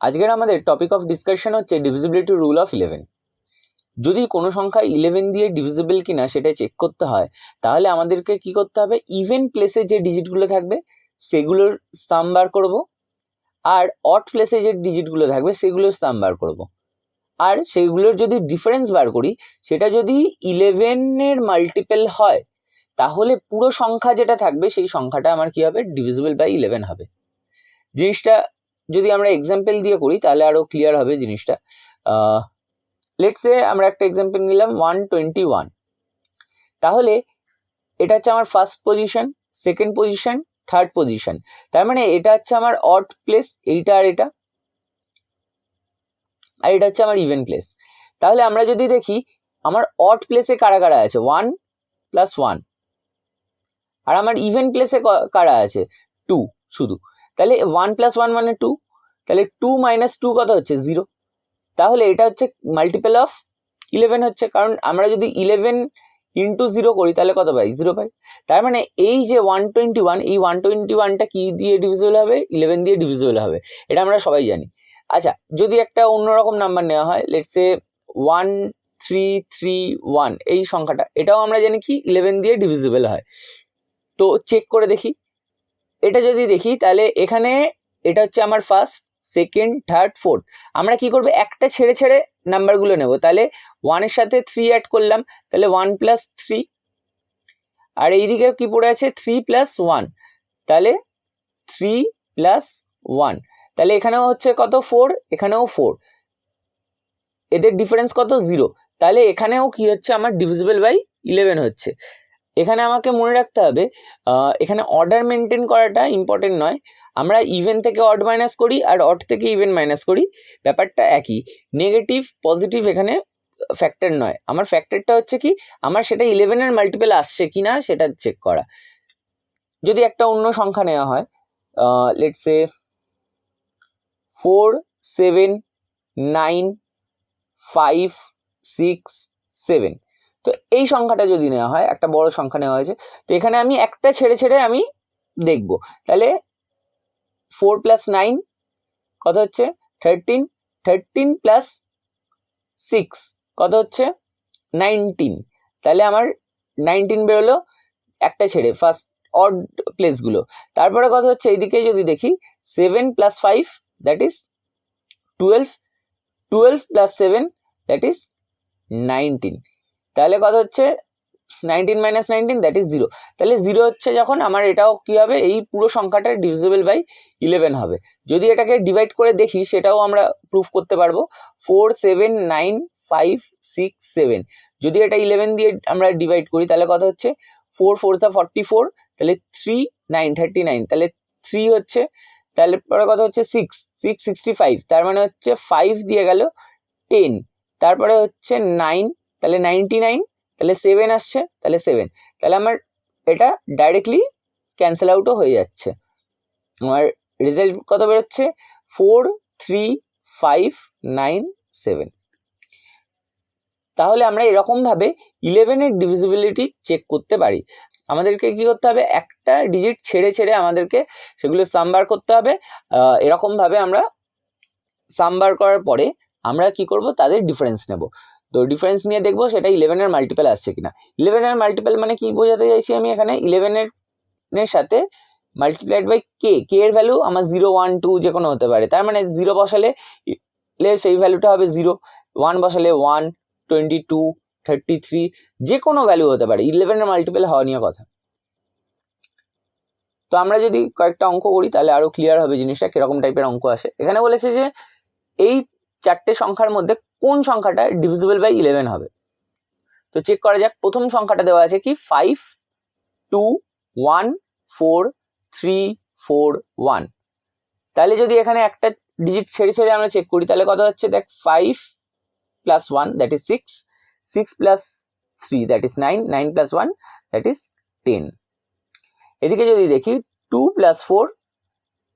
আজকের আমাদের topic of discussion হচ্ছে ডিভিজিবিলিটি রুল অফ 11। যদি কোনো সংখ্যা 11 দিয়ে ডিভিজিবল কিনা সেটা চেক করতে হয়, তাহলে আমাদেরকে কি করতে হবে, ইভেন প্লেসে যে ডিজিটগুলো থাকবে সেগুলোর সাম বার করব, আর অড প্লেসে যে ডিজিটগুলো থাকবে সেগুলোর সাম বার করব। আর সেগুলোর যদি ডিফারেন্স বার করি, সেটা যদি 11-এর মাল্টিপল হয়, তাহলে পুরো সংখ্যা যেটা থাকবে সেই সংখ্যাটা আমার কি হবে, ডিভিজিবল বাই 11 হবে। জিনিসটা যদি আমরা এক্সাম্পল দিয়ে করি তাহলে আরো ক্লিয়ার হবে জিনিসটা। লেটস সে আমরা একটা এক্সাম্পল নিলাম 121। তাহলে এটা হচ্ছে আমার first position, second position, third position. তার মানে এটা হচ্ছে আমার অড প্লেস, এইটা আর এটা, আর এটা হচ্ছে আমার ইভেন প্লেস। তাহলে আমরা যদি দেখি আমার অড প্লেসে কারা কারা আছে, 1 + 1, আর আমার ইভেন প্লেসে কারা আছে, 2 শুধু। তাহলে 1 + 1 মানে 2, তাহলে 2 - 2 কত হচ্ছে, 0। তাহলে এটা হচ্ছে মাল্টিপল অফ 11 হচ্ছে, কারণ আমরা যদি 11 × 0 করি তাহলে কত পাই, 0 পাই। তার মানে এই যে 121, এই 121টা কি দিয়ে ডিভিজিবল হবে, 11 দিয়ে ডিভিজিবল হবে, এটা আমরা সবাই জানি। আচ্ছা, যদি একটা অন্যরকম নাম্বার নেওয়া হয়, লেটস সে 1331, এই সংখ্যাটা, এটাও আমরা জানি কি 11 দিয়ে ডিভিজিবল হয়। তো চেক করে দেখি, এটা যদি দেখি তাহলে এখানে এটা হচ্ছে আমার ফার্স্ট, সেকেন্ড, থার্ড, ফোর্থ। আমরা কি করবো, একটা ছেড়ে ছেড়ে নাম্বারগুলো নেব। তাহলে 1-এর সাথে 3 অ্যাড করলাম, তাহলে 1 + 3, আর এইদিকে কি পড়ে আছে, 3 + 1, তাহলে 3 + 1, তাহলে এখানেও হচ্ছে কত, 4, এখানেও 4, এদের ডিফারেন্স কত, 0। তাহলে এখানেও কি হচ্ছে, আমার ডিভিজিবল বাই 11 হচ্ছে। এখানে আমাকে মনে রাখতে হবে, এখানে অর্ডার মেনটেন করাটা ইম্পর্টেন্ট নয়। আমরা ইভেন থেকে অড মাইনাস করি আর অড থেকে ইভেন মাইনাস করি, ব্যাপারটা একই। নেগেটিভ পজিটিভ এখানে ফ্যাক্টর নয়, আমার ফ্যাক্টরটা হচ্ছে কি, আমার সেটা 11-এর মাল্টিপল আসছে কিনা সেটা চেক করা। যদি একটা অন্য সংখ্যা নেওয়া হয়, লেটস সে 4 7 9 5 6 7, তো এই সংখ্যাটা যদি নেওয়া হয়, একটা বড় সংখ্যা নেওয়া হয়েছে, তো এখানে আমি একটা ছেড়ে ছেড়ে আমি দেখব। তাহলে 4 + 9 কত হচ্ছে, 13, 13 + 6 কত হচ্ছে, 19। তাহলে আমার 19 বেরোলো একটা ছেড়ে, ফার্স্ট অড প্লেসগুলো। তারপরে কত হচ্ছে, এইদিকে যদি দেখি 7 + 5 দ্যাট ইজ 12, 12 + 7 দ্যাট ইজ 19। তাহলে কত হচ্ছে, 19 - 19 দ্যাট ইজ 0। তাহলে 0 হচ্ছে যখন, আমার এটাও কি হবে, এই পুরো সংখ্যাটা ডিভিজিবল বাই 11 হবে। যদি এটাকে ডিভাইড করে দেখি সেটাও আমরা প্রুফ করতে পারবো। 4 7 9 5 6 7, যদি এটা 11 দিয়ে আমরা ডিভাইড করি তাহলে কত হচ্ছে, 4 4 44, তাহলে 3 9 39, তাহলে 3 হচ্ছে, তাহলে পরে কত হচ্ছে, 6 6 65, তার মানে হচ্ছে 5 দিয়ে গেল 10, তারপরে হচ্ছে 9, তাহলে 99, তাহলে 7 আসছে, তাহলে 7, তাহলে আমার এটা ডাইরেক্টলি ক্যান্সেল আউটও হয়ে যাচ্ছে। আমার রেজাল্ট কত বেরোচ্ছে, 4 3 5 9 7। তাহলে আমরা এরকমভাবে 11-এর ডিভিজিবিলিটি চেক করতে পারি। আমাদেরকে কি করতে হবে, একটা ডিজিট ছেড়ে ছেড়ে আমাদেরকে সেগুলো সাম বার করতে হবে। এরকমভাবে আমরা সাম বার করার পরে আমরা কি করব, তাদের ডিফারেন্স নেব। তো ডিফারেন্স নিয়ে দেখবো সেটা 11-এর মাল্টিপল আসছে কিনা। 11-এর মাল্টিপল মানে কি বোঝাতে চাইছি আমি, এখানে 11-এর সাথে মাল্টিপ্লাইড বাই কে, কে এর ভ্যালু আমার 0 1 2 যে কোনো হতে পারে। তার মানে 0 বসালে সেই ভ্যালুটা হবে 0, 1 বসালে 1, 22 33, যে কোনো ভ্যালু হতে পারে। 11-এর মাল্টিপল হওয়া নিয়ে কথা। তো আমরা যদি কয়েকটা অঙ্ক করি তাহলে আরো ক্লিয়ার হবে জিনিসটা, কিরকম টাইপের অঙ্ক আসে। এখানে বলেছে যে এই চারটে সংখ্যার মধ্যে কোন সংখ্যাটা ডিভিজিবল বাই 11 হবে। তো চেক করা যাক। প্রথম সংখ্যাটা দেওয়া আছে কি, 5 2 1 4 3 4 1। তাহলে যদি এখানে একটা ডিজিট ছেড়ে ছেড়ে আমরা চেক করি তাহলে কত হচ্ছে, দেখ 5 + 1 that is 6, 6 + 3 that is 9, 9 + 1 that is 10। এদিকে যদি দেখি 2 + 4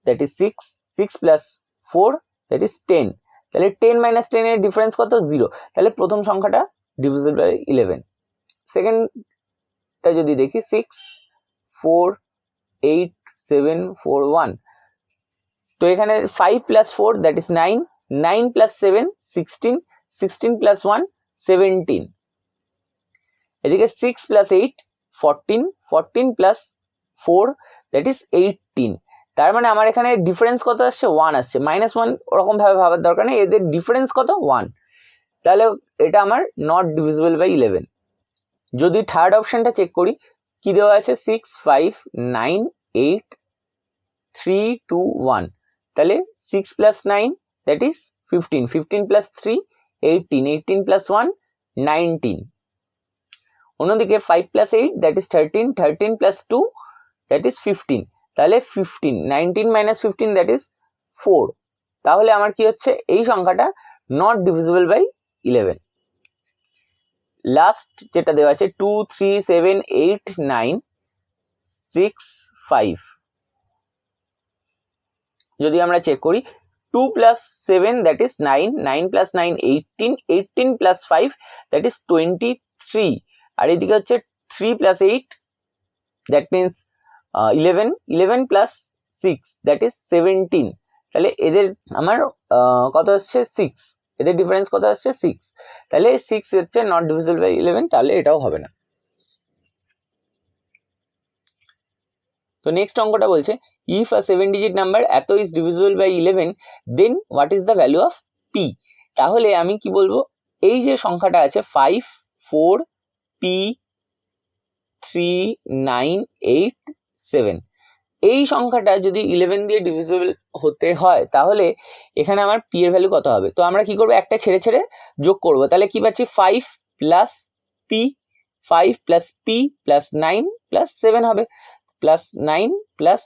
দ্যাট ইজ 6, 6 + 4 দ্যাট ইজ 10, তাহলে 10 - 10 এর ডিফারেন্স কত, 0। তাহলে প্রথম সংখ্যাটা ডিভিজিবল বাই 11। সেকেন্ডটা যদি দেখি 6 4 8 7 4 1, তো এখানে 5 plus 4 that is 9, 9 plus 7 16, 16 plus 1 17, এদিকে 6 প্লাস 8 14, 14 প্লাস 4 দ্যাট ইজ 18। তার মানে আমার এখানে ডিফারেন্স কত আসছে? 1 আসছে। -1 ওরকম ভাবে ভাবার দরকার নেই, এদের ডিফারেন্স কত? 1। তাহলে এটা আমার নট ডিভিজিবল বাই 11। যদি থার্ড অপশনটা চেক করি, কি দেওয়া আছে? 6 5 9 8 3 2 1, তাহলে 6 plus 9 that is 15, 15 plus 3 18, 18 plus 1 19, অন্যদিকে 5 plus 8 that is 13, 13 plus 2 that is 15, তাহলে 15, 19 মাইনাস 15 দ্যাট ইজ 4। তাহলে আমার কি হচ্ছে? এই সংখ্যাটা নট ডিভিজিবল বাই 11। লাস্ট যেটা দেওয়া আছে 2 3 7 8 9 6 5, যদি আমরা চেক করি 2 plus 7 that is 9, 9 plus 9 18, 18 plus 5 that is 23, আর এদিকে হচ্ছে 3 plus 8 that means 11, 11 plus 6 that is 17, তাহলে এদের আমার কত আসছে? 6, এদের ডিফারেন্স কত আসছে? 6, তাহলে 6 হচ্ছে নট ডিভিজিবল বাই 11, তাহলে এটাও হবে না। তো নেক্সট অঙ্কটা বলছে ইফ আ 7 ডিজিট নাম্বার এত is divisible by 11 then what is the value of P. তাহলে আমি কি বলবো? এই যে সংখ্যাটা আছে 5 4 p 3 9 8 7, এই সংখ্যাটা যদি 11 দিয়ে ডিভিজিবল হতে হয় তাহলে এখানে আমার পি এর ভ্যালু কত হবে? তো আমরা কি করবো? একটা ছেড়ে ছেড়ে যোগ করব। তাহলে কি পাচ্ছি? 5 plus P, 5 plus P plus 9 plus 7 হবে, প্লাস 9 প্লাস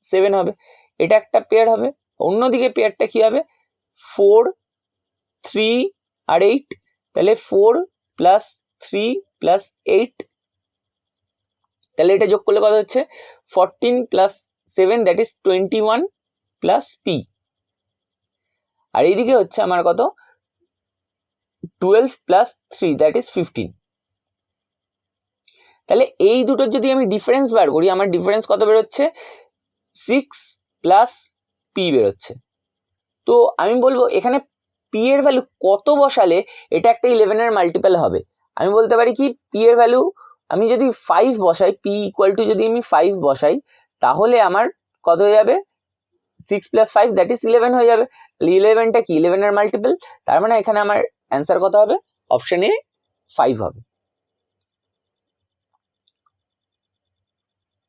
7 হবে, এটা একটা পেয়ার হবে। অন্যদিকে পেয়ারটা কি হবে? 4 3 আর 8, তাহলে 4 প্লাস 3 প্লাস 8, তাহলে এটা যোগ করলে কত হচ্ছে? 14 plus 7 that is 21 plus P, আর এইদিকে হচ্ছে আমার কত? 12 প্লাস 3 দ্যাট ইজ 15। তাহলে এই দুটোর যদি আমি ডিফারেন্স বার করি, আমার ডিফারেন্স কত বেরোচ্ছে? 6 প্লাস পি বেরোচ্ছে। তো আমি বলবো এখানে পি এর ভ্যালু কত বসালে এটা একটা 11 এর মাল্টিপল হবে? আমি বলতে পারি কি পি এর ভ্যালু আমি যদি 5 বসাই, পি ইকুয়াল টু যদি আমি 5 বসাই, তাহলে আমার কত হয়ে যাবে? 6 প্লাস 5 দ্যাট ইজ 11 হয়ে যাবে। 11টা কি 11 এর মাল্টিপল, তার মানে এখানে আমার অ্যান্সার কত হবে? অপশন এ 5 হবে।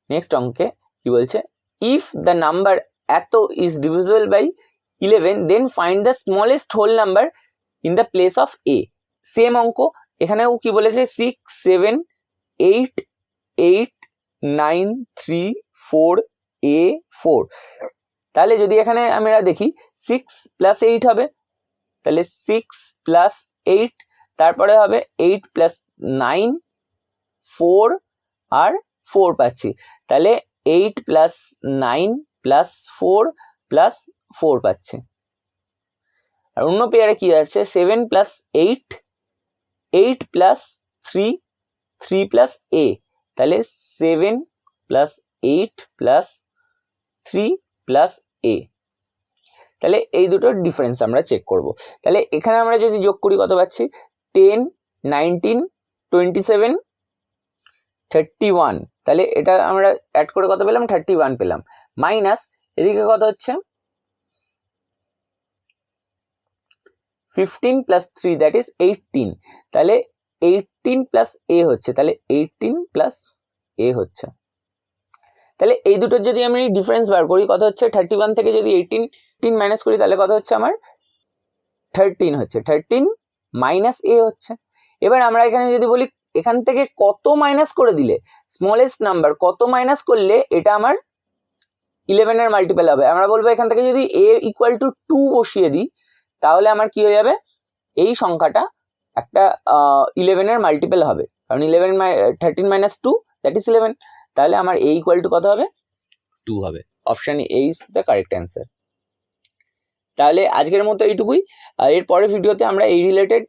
নেক্সট অঙ্কে কি বলছে? ইফ দ্য নাম্বার এত is divisible by 11 then find the smallest whole number in the place of A. Same অঙ্ক, এখানেও কি বলেছে? 6 7 8 8 9 3 4 a 4, তাহলে যদি এখানে আমরা দেখি 6 প্লাস 8 হবে, তাহলে 6 প্লাস 8, তারপরে হবে 8 প্লাস 9 4 আর 4 পাচ্ছি, তাহলে 8 প্লাস 9 প্লাস 4 প্লাস 4 পাচ্ছি। আর অন্য পেয়ারে কি আছে? 7 প্লাস 8 8 প্লাস 3 3 প্লাস a, তাহলে 7 প্লাস 8 প্লাস 3 প্লাস a, তাহলে এই দুটোর ডিফারেন্স আমরা চেক করব। তাহলে এখানে আমরা যদি যোগ করি কত পাচ্ছি? 10 19 27 31, তাহলে এটা আমরা অ্যাড করে কত পেলাম? 31 পেলাম, মাইনাস এদিকে কত হচ্ছে? 15 প্লাস 3 দ্যাট ইজ 18, তাহলে 18 প্লাস a হচ্ছে, তাহলে 18 প্লাস a হচ্ছে। তাহলে এই দুটোর যদি আমি ডিফারেন্স বার করি কত হচ্ছে? 31 থেকে যদি 18 মাইনাস করি তাহলে কত হচ্ছে? আমার 13 হচ্ছে, 13 মাইনাস a হচ্ছে। এবার আমরা এখানে যদি বলি এখান থেকে কত মাইনাস করে দিলে স্মলেস্ট নাম্বার, কত মাইনাস করলে এটা আমার 11 এর মাল্টিপল হবে, আমরা বলবো এখান থেকে যদি a ইকুয়াল টু 2 বসিয়ে দিই তাহলে আমার কি হয়ে যাবে? এই সংখ্যাটা একটা 11 এর মাল্টিপল হবে, কারণ 13 মাইনাস 2 দ্যাট ইজ 11, তাহলে আমার a ইকুয়াল টু কত হবে? 2 হবে। Option A is the correct answer. তাহলে আজকের মতো এইটুকুই, এর পরের ভিডিওতে আমরা এই রিলেটেড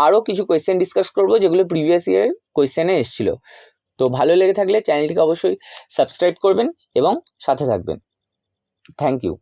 আরও কিছু কোয়েশ্চেন ডিসকাস করব যেগুলো প্রিভিয়াস ইয়ারের কোয়েশ্চেনে এসেছিল। তো ভালো লেগে থাকলে চ্যানেলটিকে অবশ্যই সাবস্ক্রাইব করবেন এবং সাথে থাকবেন। Thank you.